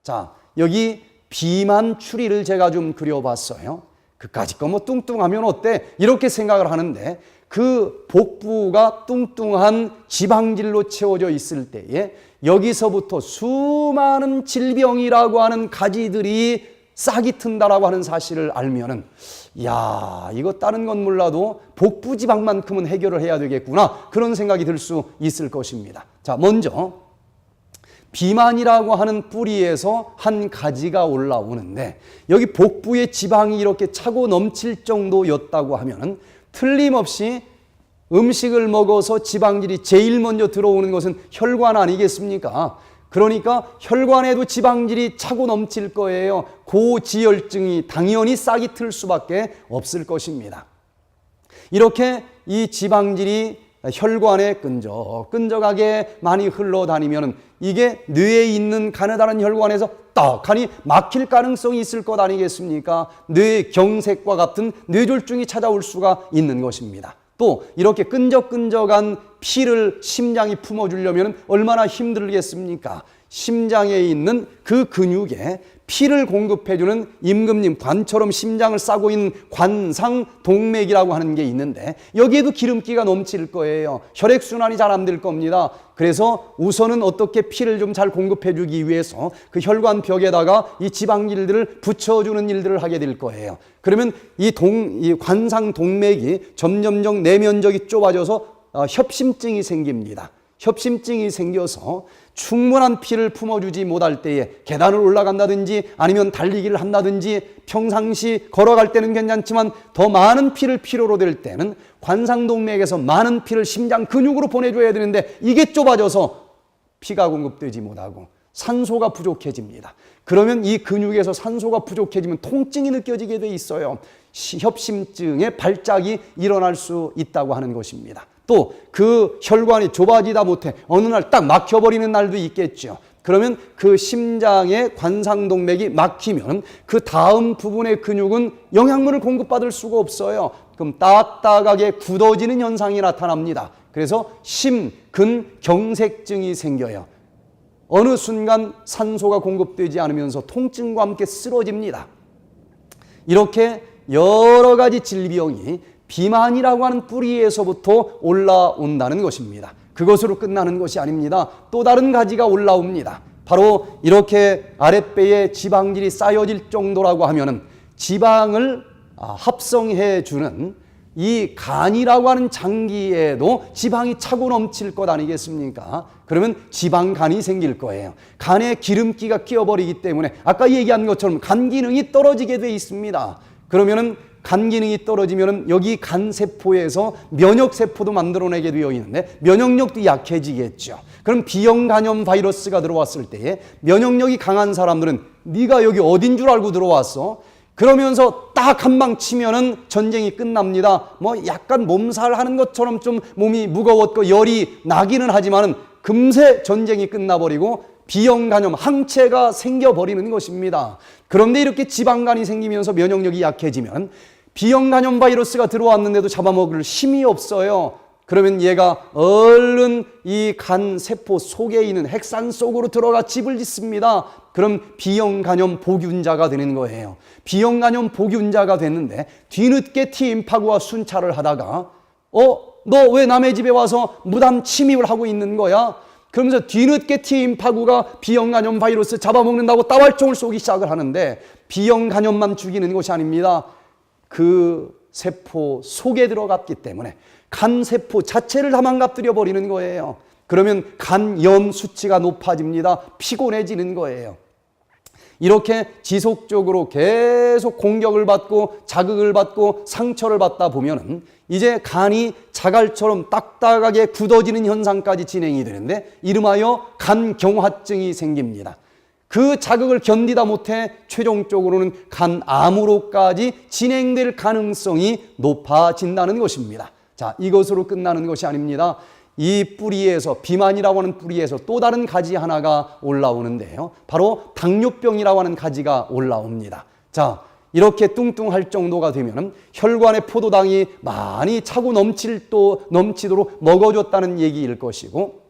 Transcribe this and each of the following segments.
자, 여기 비만 추리를 제가 좀 그려봤어요. 그까짓 거 뭐 뚱뚱하면 어때? 이렇게 생각을 하는데 그 복부가 뚱뚱한 지방질로 채워져 있을 때에 여기서부터 수많은 질병이라고 하는 가지들이 싹이 튼다라고 하는 사실을 알면은 야, 이거 다른 건 몰라도 복부 지방만큼은 해결을 해야 되겠구나, 그런 생각이 들 수 있을 것입니다. 자, 먼저 비만이라고 하는 뿌리에서 한 가지가 올라오는데 여기 복부에 지방이 이렇게 차고 넘칠 정도였다고 하면은 틀림없이 음식을 먹어서 지방질이 제일 먼저 들어오는 것은 혈관 아니겠습니까? 그러니까 혈관에도 지방질이 차고 넘칠 거예요. 고지혈증이 당연히 싹이 틀 수밖에 없을 것입니다. 이렇게 이 지방질이 혈관에 끈적끈적하게 많이 흘러다니면 이게 뇌에 있는 가느다란 혈관에서 떡하니 막힐 가능성이 있을 것 아니겠습니까? 뇌경색과 같은 뇌졸중이 찾아올 수가 있는 것입니다. 또 이렇게 끈적끈적한 피를 심장이 품어주려면 얼마나 힘들겠습니까? 심장에 있는 그 근육에 피를 공급해주는 임금님 관처럼 심장을 싸고 있는 관상동맥이라고 하는 게 있는데 여기에도 기름기가 넘칠 거예요. 혈액순환이 잘 안 될 겁니다. 그래서 우선은 어떻게 피를 좀 잘 공급해주기 위해서 그 혈관 벽에다가 이 지방질들을 붙여주는 일들을 하게 될 거예요. 그러면 이 관상동맥이 점점점 내면적이 좁아져서 협심증이 생깁니다. 협심증이 생겨서 충분한 피를 품어주지 못할 때에 계단을 올라간다든지 아니면 달리기를 한다든지 평상시 걸어갈 때는 괜찮지만 더 많은 피를 필요로 될 때는 관상동맥에서 많은 피를 심장 근육으로 보내줘야 되는데 이게 좁아져서 피가 공급되지 못하고 산소가 부족해집니다. 그러면 이 근육에서 산소가 부족해지면 통증이 느껴지게 돼 있어요. 협심증의 발작이 일어날 수 있다고 하는 것입니다. 또 그 혈관이 좁아지다 못해 어느 날 딱 막혀버리는 날도 있겠죠. 그러면 그 심장의 관상동맥이 막히면 그 다음 부분의 근육은 영양분을 공급받을 수가 없어요. 그럼 딱딱하게 굳어지는 현상이 나타납니다. 그래서 심근경색증이 생겨요. 어느 순간 산소가 공급되지 않으면서 통증과 함께 쓰러집니다. 이렇게 여러 가지 질병이 비만이라고 하는 뿌리에서부터 올라온다는 것입니다. 그것으로 끝나는 것이 아닙니다. 또 다른 가지가 올라옵니다. 바로 이렇게 아랫배에 지방질이 쌓여질 정도라고 하면은 지방을 합성해 주는 이 간이라고 하는 장기에도 지방이 차고 넘칠 것 아니겠습니까? 그러면 지방간이 생길 거예요. 간에 기름기가 끼어버리기 때문에 아까 얘기한 것처럼 간 기능이 떨어지게 돼 있습니다. 그러면은 간 기능이 떨어지면 여기 간세포에서 면역세포도 만들어내게 되어 있는데 면역력도 약해지겠죠. 그럼 B형 간염 바이러스가 들어왔을 때에 면역력이 강한 사람들은 네가 여기 어딘 줄 알고 들어왔어? 그러면서 딱 한 방 치면은 전쟁이 끝납니다. 뭐 약간 몸살하는 것처럼 좀 몸이 무거웠고 열이 나기는 하지만은 금세 전쟁이 끝나버리고 B형 간염 항체가 생겨버리는 것입니다. 그런데 이렇게 지방간이 생기면서 면역력이 약해지면 B형 간염 바이러스가 들어왔는데도 잡아먹을 힘이 없어요. 그러면 얘가 얼른 이 간 세포 속에 있는 핵산 속으로 들어가 집을 짓습니다. 그럼 B형 간염 보균자가 되는 거예요. B형 간염 보균자가 됐는데 뒤늦게 T임파구와 순찰을 하다가 너 왜 남의 집에 와서 무단 침입을 하고 있는 거야? 그러면서 뒤늦게 T임파구가 B형 간염 바이러스 잡아먹는다고 따왈총을 쏘기 시작을 하는데 B형 간염만 죽이는 것이 아닙니다. 그 세포 속에 들어갔기 때문에 간세포 자체를 다 망가뜨려 버리는 거예요. 그러면 간염 수치가 높아집니다. 피곤해지는 거예요. 이렇게 지속적으로 계속 공격을 받고 자극을 받고 상처를 받다 보면은 이제 간이 자갈처럼 딱딱하게 굳어지는 현상까지 진행이 되는데 이름하여 간경화증이 생깁니다. 그 자극을 견디다 못해 최종적으로는 간암으로까지 진행될 가능성이 높아진다는 것입니다. 자, 이것으로 끝나는 것이 아닙니다. 이 뿌리에서 비만이라고 하는 뿌리에서 또 다른 가지 하나가 올라오는데요. 바로 당뇨병이라고 하는 가지가 올라옵니다. 자, 이렇게 뚱뚱할 정도가 되면 혈관의 포도당이 많이 차고 넘치도록 먹어줬다는 얘기일 것이고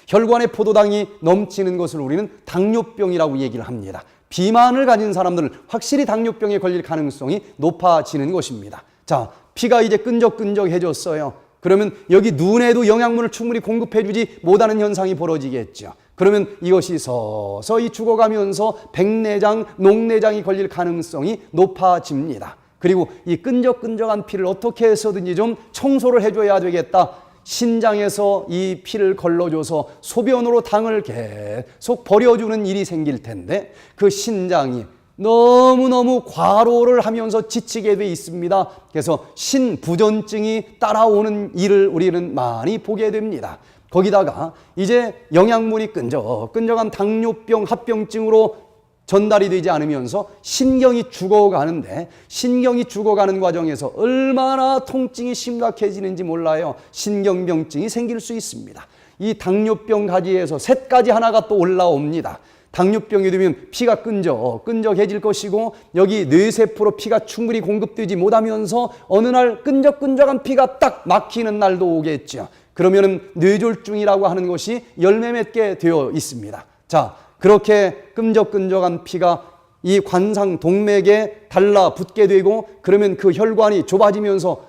혈관에 포도당이 넘치는 것을 우리는 당뇨병이라고 얘기를 합니다. 비만을 가진 사람들은 확실히 당뇨병에 걸릴 가능성이 높아지는 것입니다. 자, 피가 이제 끈적끈적해졌어요. 그러면 여기 눈에도 영양분을 충분히 공급해주지 못하는 현상이 벌어지겠죠. 그러면 이것이 서서히 죽어가면서 백내장, 녹내장이 걸릴 가능성이 높아집니다. 그리고 이 끈적끈적한 피를 어떻게 해서든지 좀 청소를 해줘야 되겠다. 신장에서 이 피를 걸러줘서 소변으로 당을 계속 버려주는 일이 생길 텐데 그 신장이 너무너무 과로를 하면서 지치게 돼 있습니다. 그래서 신부전증이 따라오는 일을 우리는 많이 보게 됩니다. 거기다가 이제 영양분이 끈적끈적한 당뇨병, 합병증으로 전달이 되지 않으면서 신경이 죽어가는데 신경이 죽어가는 과정에서 얼마나 통증이 심각해지는지 몰라요. 신경병증이 생길 수 있습니다. 이 당뇨병 가지에서 셋까지 하나가 또 올라옵니다. 당뇨병이 되면 피가 끈적해질 것이고 여기 뇌세포로 피가 충분히 공급되지 못하면서 어느 날 끈적끈적한 피가 딱 막히는 날도 오겠죠. 그러면은 뇌졸중이라고 하는 것이 열매 맺게 되어 있습니다. 자, 그렇게 끈적끈적한 피가 이 관상 동맥에 달라붙게 되고 그러면 그 혈관이 좁아지면서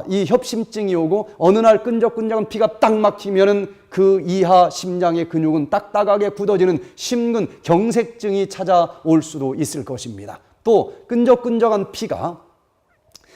이 협심증이 오고 어느 날 끈적끈적한 피가 딱 막히면은 그 이하 심장의 근육은 딱딱하게 굳어지는 심근경색증이 찾아올 수도 있을 것입니다. 또 끈적끈적한 피가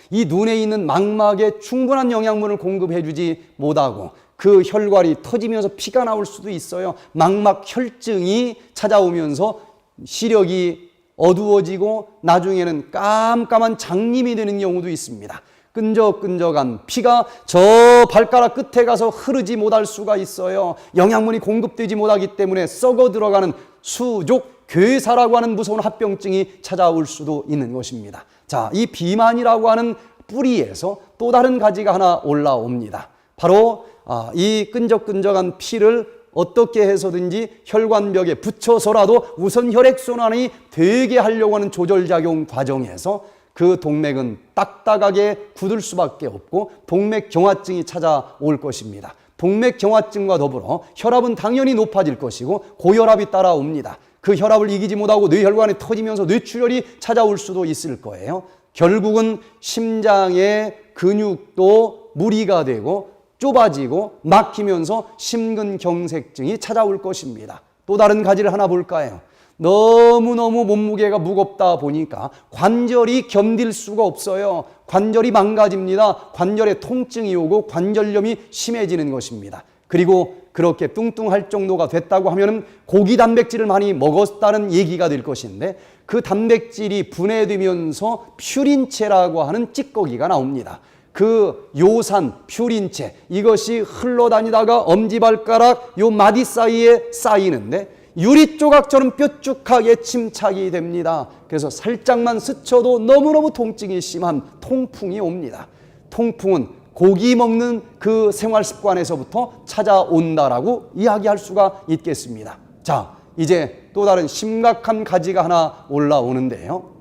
이 눈에 있는 망막에 충분한 영양분을 공급해주지 못하고 그 혈관이 터지면서 피가 나올 수도 있어요. 망막 혈증이 찾아오면서 시력이 어두워지고 나중에는 깜깜한 장님이 되는 경우도 있습니다. 끈적끈적한 피가 저 발가락 끝에 가서 흐르지 못할 수가 있어요. 영양분이 공급되지 못하기 때문에 썩어 들어가는 수족 괴사라고 하는 무서운 합병증이 찾아올 수도 있는 것입니다. 자, 이 비만이라고 하는 뿌리에서 또 다른 가지가 하나 올라옵니다. 바로 이 끈적끈적한 피를 어떻게 해서든지 혈관벽에 붙여서라도 우선 혈액순환이 되게 하려고 하는 조절작용 과정에서 그 동맥은 딱딱하게 굳을 수밖에 없고 동맥경화증이 찾아올 것입니다. 동맥경화증과 더불어 혈압은 당연히 높아질 것이고 고혈압이 따라옵니다. 그 혈압을 이기지 못하고 뇌혈관이 터지면서 뇌출혈이 찾아올 수도 있을 거예요. 결국은 심장의 근육도 무리가 되고 좁아지고 막히면서 심근경색증이 찾아올 것입니다. 또 다른 가지를 하나 볼까요? 너무너무 몸무게가 무겁다 보니까 관절이 견딜 수가 없어요. 관절이 망가집니다. 관절에 통증이 오고 관절염이 심해지는 것입니다. 그리고 그렇게 뚱뚱할 정도가 됐다고 하면 고기 단백질을 많이 먹었다는 얘기가 될 것인데 그 단백질이 분해되면서 퓨린체라고 하는 찌꺼기가 나옵니다. 그 요산, 퓨린체 이것이 흘러다니다가 엄지발가락 요 마디 사이에 쌓이는데 유리 조각처럼 뾰족하게 침착이 됩니다. 그래서 살짝만 스쳐도 너무너무 통증이 심한 통풍이 옵니다. 통풍은 고기 먹는 그 생활 습관에서부터 찾아온다라고 이야기할 수가 있겠습니다. 자, 이제 또 다른 심각한 가지가 하나 올라오는데요.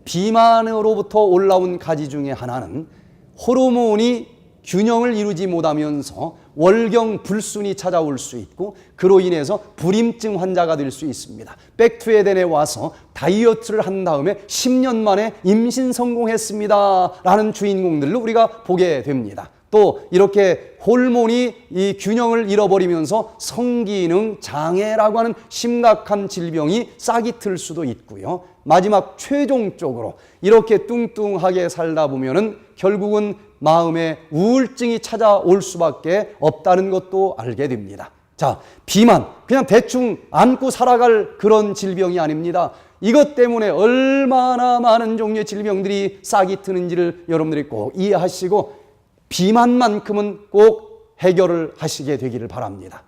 비만으로부터 올라온 가지 중에 하나는 호르몬이 균형을 이루지 못하면서 월경불순이 찾아올 수 있고 그로 인해서 불임증 환자가 될 수 있습니다. 백투에덴에 와서 다이어트를 한 다음에 10년 만에 임신 성공했습니다 라는 주인공들을 우리가 보게 됩니다. 또 이렇게 호르몬이 이 균형을 잃어버리면서 성기능 장애라고 하는 심각한 질병이 싹이 틀 수도 있고요. 마지막 최종적으로 이렇게 뚱뚱하게 살다 보면은 결국은 마음에 우울증이 찾아올 수밖에 없다는 것도 알게 됩니다. 자, 비만 그냥 대충 안고 살아갈 그런 질병이 아닙니다. 이것 때문에 얼마나 많은 종류의 질병들이 싹이 트는지를 여러분들이 꼭 이해하시고 비만만큼은 꼭 해결을 하시게 되기를 바랍니다.